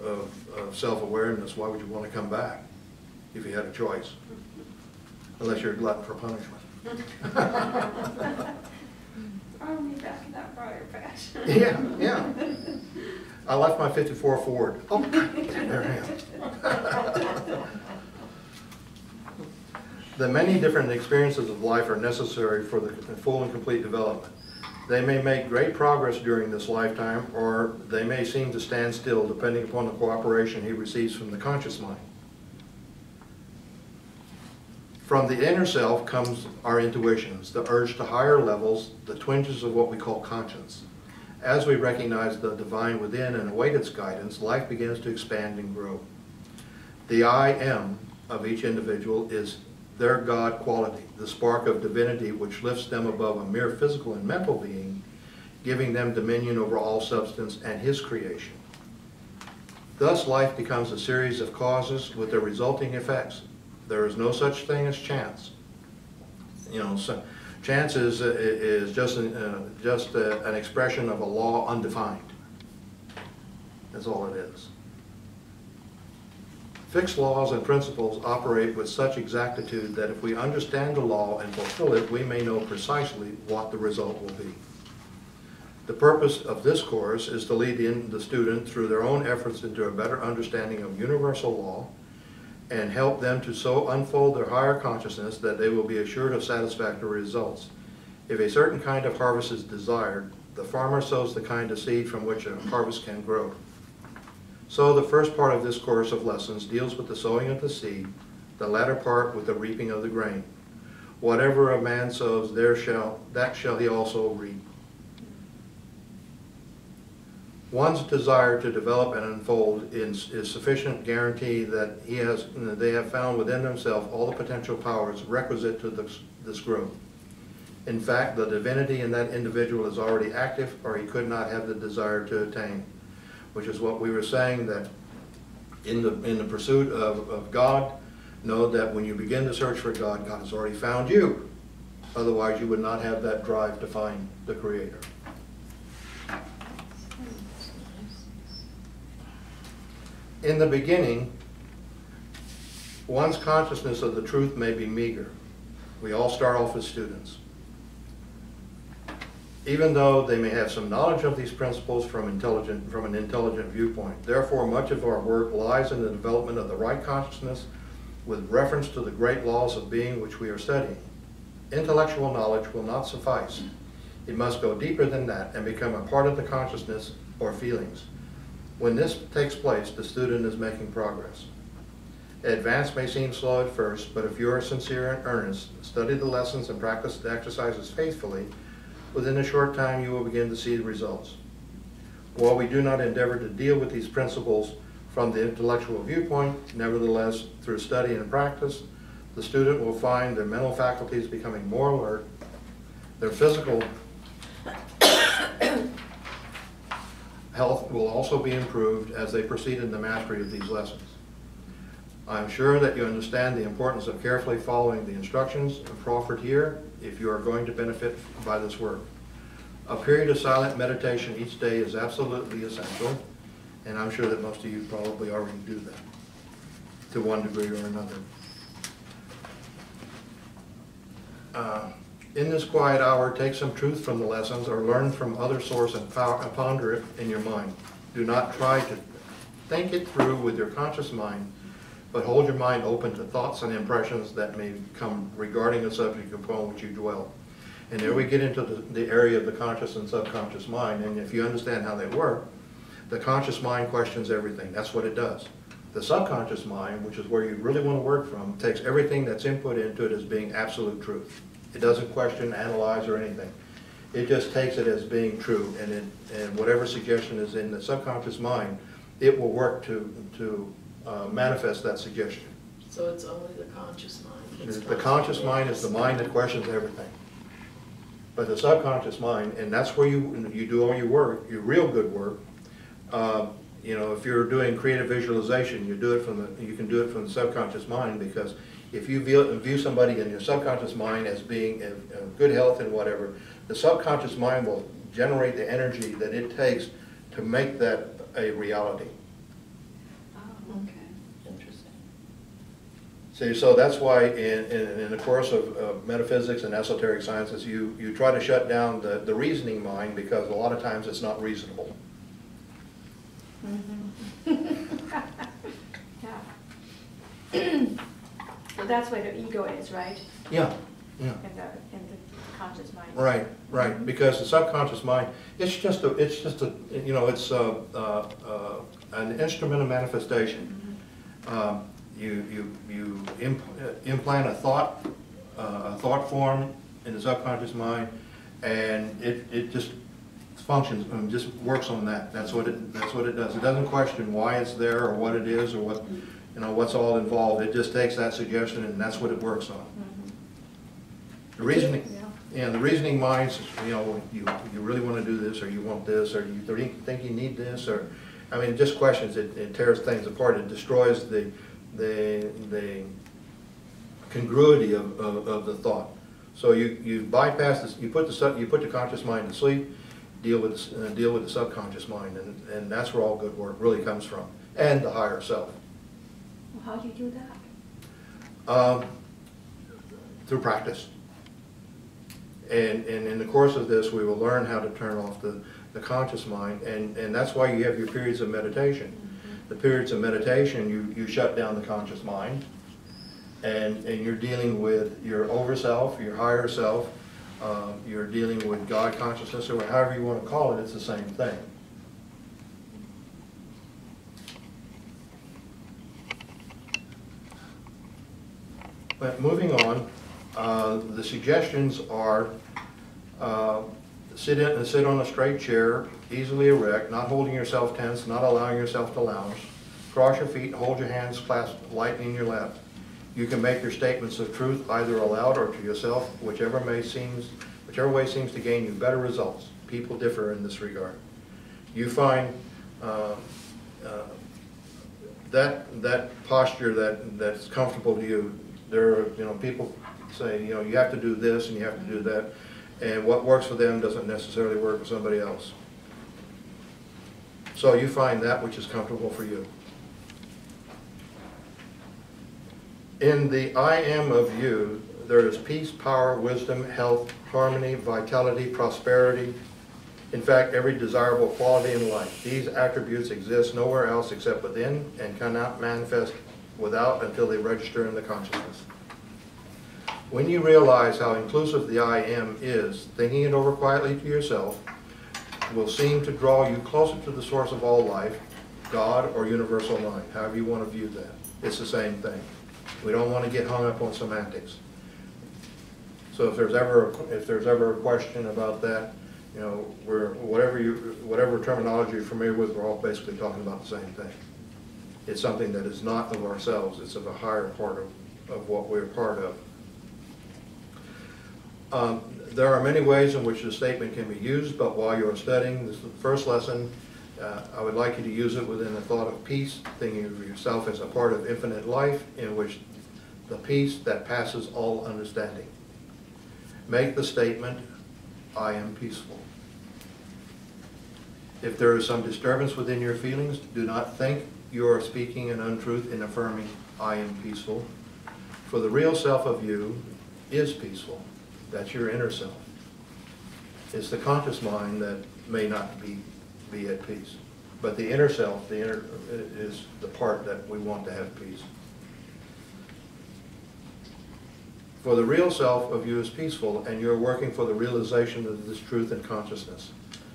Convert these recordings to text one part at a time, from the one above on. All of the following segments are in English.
of self-awareness, why would you want to come back if you had a choice? Unless you're a glutton for punishment. Throw me back in that briar patch. Yeah, yeah. I left my 54 Ford. Oh, there I am. The many different experiences of life are necessary for the full and complete development. They may make great progress during this lifetime, or they may seem to stand still depending upon the cooperation he receives from the conscious mind. From the inner self comes our intuitions, the urge to higher levels, the twinges of what we call conscience. As we recognize the divine within and await its guidance, life begins to expand and grow. The I am of each individual is their God quality, the spark of divinity which lifts them above a mere physical and mental being, giving them dominion over all substance and his creation. Thus life becomes a series of causes with their resulting effects. There is no such thing as chance. You know, so chance is just an expression of a law undefined. That's all it is. Fixed laws and principles operate with such exactitude that if we understand the law and fulfill it, we may know precisely what the result will be. The purpose of this course is to lead the student through their own efforts into a better understanding of universal law and help them to so unfold their higher consciousness that they will be assured of satisfactory results. If a certain kind of harvest is desired, the farmer sows the kind of seed from which a harvest can grow. So the first part of this course of lessons deals with the sowing of the seed, the latter part with the reaping of the grain. Whatever a man sows, that shall he also reap. One's desire to develop and unfold is sufficient guarantee that they have found within themselves all the potential powers requisite to this growth. In fact, the divinity in that individual is already active, or he could not have the desire to attain. Which is what we were saying, that in the pursuit of God, know that when you begin to search for God, God has already found you. Otherwise, you would not have that drive to find the Creator. In the beginning, one's consciousness of the truth may be meager. We all start off as students. Even though they may have some knowledge of these principles from an intelligent viewpoint. Therefore, much of our work lies in the development of the right consciousness with reference to the great laws of being which we are studying. Intellectual knowledge will not suffice. It must go deeper than that and become a part of the consciousness or feelings. When this takes place, the student is making progress. Advance may seem slow at first, but if you are sincere and earnest, study the lessons and practice the exercises faithfully, within a short time you will begin to see the results. While we do not endeavor to deal with these principles from the intellectual viewpoint, nevertheless, through study and practice, the student will find their mental faculties becoming more alert, their physical health will also be improved as they proceed in the mastery of these lessons. I am sure that you understand the importance of carefully following the instructions proffered here if you are going to benefit by this work. A period of silent meditation each day is absolutely essential, and I'm sure that most of you probably already do that to one degree or another. In this quiet hour, take some truth from the lessons or learn from other source and ponder it in your mind. Do not try to think it through with your conscious mind, but hold your mind open to thoughts and impressions that may come regarding the subject upon which you dwell. And there we get into the area of the conscious and subconscious mind, and if you understand how they work, the conscious mind questions everything. That's what it does. The subconscious mind, which is where you really want to work from, takes everything that's input into it as being absolute truth. It doesn't question, analyze, or anything. It just takes it as being true, and whatever suggestion is in the subconscious mind, it will work to manifest that suggestion. So it's only the conscious mind. The conscious mind is the mind that questions everything. But the subconscious mind, and that's where you do all your work, your real good work. You know, if you're doing creative visualization, you can do it from the subconscious mind, because if you view somebody in your subconscious mind as being in good health and whatever, the subconscious mind will generate the energy that it takes to make that a reality. See, so that's why in the course of metaphysics and esoteric sciences, you try to shut down the reasoning mind, because a lot of times it's not reasonable. Yeah. So that's where the ego is, right? Yeah, yeah. In the conscious mind. Right, right. Because the subconscious mind, it's just a you know, it's an instrument of manifestation. You implant a thought form in the subconscious mind, and it just functions and just works on that. That's what it does. It doesn't question why it's there or what it is or what, you know, what's all involved. It just takes that suggestion and that's what it works on. The reasoning, the reasoning mind says, you know, you really want to do this, or you want this, or you think you need this, or, I mean, it just questions. It tears things apart. It destroys the congruity of the thought. So you bypass this. You put the conscious mind to sleep. Deal with the subconscious mind, and that's where all good work really comes from, and the higher self. Well, how do you do that? Through practice. And in the course of this, we will learn how to turn off the conscious mind, and that's why you have your periods of meditation. The periods of meditation, you shut down the conscious mind, and you're dealing with your over-self, your higher self. You're dealing with God consciousness, or however you want to call it, it's the same thing. But moving on, the suggestions are sit on a straight chair, easily erect, not holding yourself tense, not allowing yourself to lounge. Cross your feet, hold your hands clasped lightly in your lap. You can make your statements of truth either aloud or to yourself, whichever way seems to gain you better results. People differ in this regard. You find that posture that's comfortable to you. There are, you know, people say, you know, you have to do this and you have to do that, and what works for them doesn't necessarily work for somebody else. So you find that which is comfortable for you. In the I am of you, there is peace, power, wisdom, health, harmony, vitality, prosperity. In fact, every desirable quality in life. These attributes exist nowhere else except within, and cannot manifest without until they register in the consciousness. When you realize how inclusive the I am is, thinking it over quietly to yourself will seem to draw you closer to the source of all life, God or universal mind, however you want to view that. It's the same thing. We don't want to get hung up on semantics. So if there's ever a question about that, you know, whatever terminology you're familiar with, we're all basically talking about the same thing. It's something that is not of ourselves. It's of a higher part of what we're part of. There are many ways in which the statement can be used, but while you're studying this first lesson, I would like you to use it within the thought of peace, thinking of yourself as a part of infinite life in which the peace that passes all understanding. Make the statement, I am peaceful. If there is some disturbance within your feelings, do not think you are speaking an untruth in affirming, I am peaceful. For the real self of you is peaceful. That's your inner self. It's the conscious mind that may not be at peace. But the inner self, is the part that we want to have peace. For the real self of you is peaceful, and you're working for the realization of this truth and consciousness.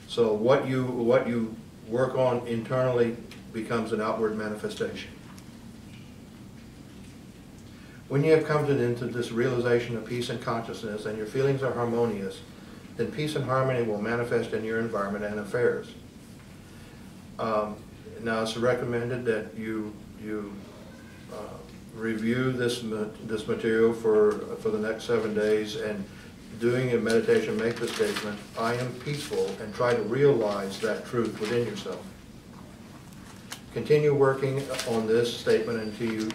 So what you work on internally becomes an outward manifestation. When you have come into this realization of peace and consciousness, and your feelings are harmonious, then peace and harmony will manifest in your environment and affairs. Now it's recommended that you review this material for the next 7 days, and doing a meditation, make the statement, I am peaceful, and try to realize that truth within yourself. Continue working on this statement until you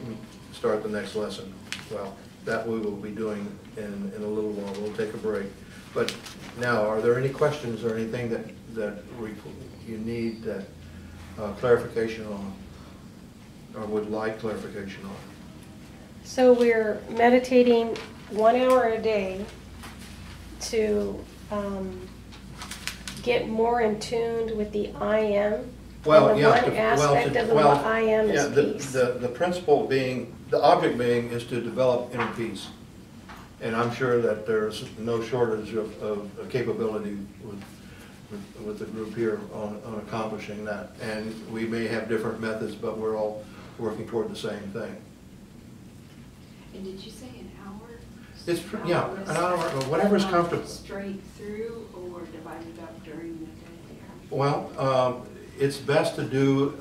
start the next lesson. Well, that we will be doing in a little while. We'll take a break. But now, are there any questions or anything that you need clarification on, or would like clarification on? So we're meditating 1 hour a day to get more in tune with the I am. Well, and the yeah. one aspect of the I am yeah, is the- peace. The principle being, the object being is to develop inner peace. And I'm sure that there's no shortage of capability with the group here on accomplishing that. And we may have different methods, but we're all working toward the same thing. And did you say an hour? It's, yeah, an hour, or whatever's comfortable. Straight through or divided up during the day? Well, it's best to do,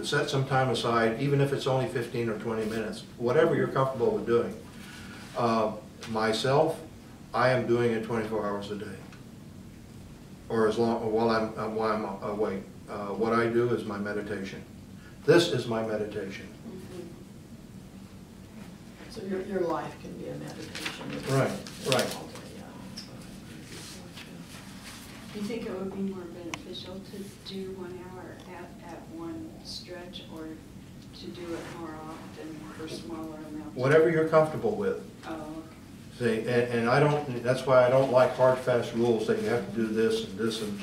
set some time aside, even if it's only 15 or 20 minutes, whatever you're comfortable with doing. Myself, I am doing it 24 hours a day, or as long, while I'm awake. What I do is my meditation. This is my meditation. So your life can be a meditation. Right, right. Okay, yeah, that's what I agree with you. Do you think it would be more beneficial to do 1 hour at one stretch or to do it more often for smaller amounts? Whatever you're comfortable with. Oh, okay. See, and I don't, that's why I don't like hard, fast rules that you have to do this and this and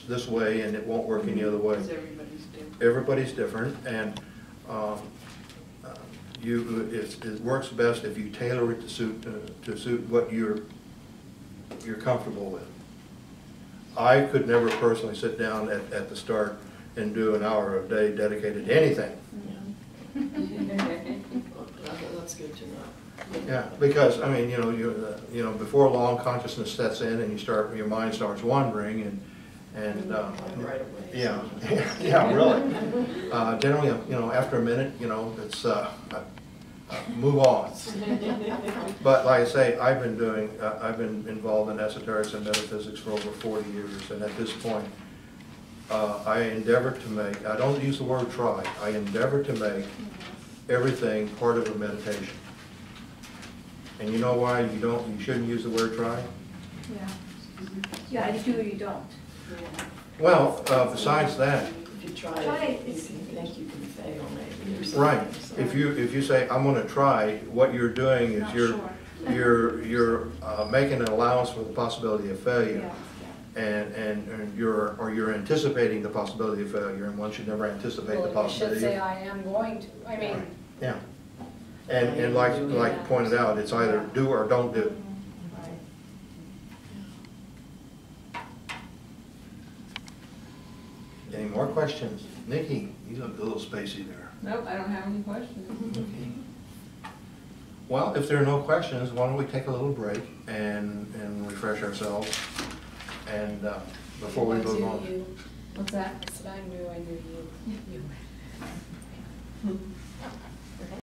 this way, and it won't work any other way. Because everybody's different. Everybody's different, and it works best if you tailor it to suit what you're comfortable with. I could never personally sit down at the start and do an hour a day dedicated to anything. That's good to know. Yeah, because I mean, you know, before long, consciousness sets in, and your mind starts wandering, and Right away. yeah, yeah, really. Generally, after a minute, it's move on. But like I say, I've been involved in esoterics and metaphysics for over 40 years, and at this point, I endeavor to make, I don't use the word try, I endeavor to make everything part of a meditation. And you know why you shouldn't use the word try? Yeah. Yeah, you do or you don't. Well, besides that, If you try Try it, it. you think you can fail maybe or something. right, so. if you say, I'm gonna try, what you're doing is Not sure. you're making an allowance for the possibility of failure. Yeah, And you're anticipating the possibility of failure, and one should never anticipate the Well, you possibility. should say, I am going to, I mean, Yeah, and like pointed out, it's either do or don't do. Any more questions? Nikki, you look a little spacey there. nope, I don't have any questions. Okay. Well, if there are no questions, why don't we take a little break and refresh ourselves, and before we move on. What's that? I said I knew you.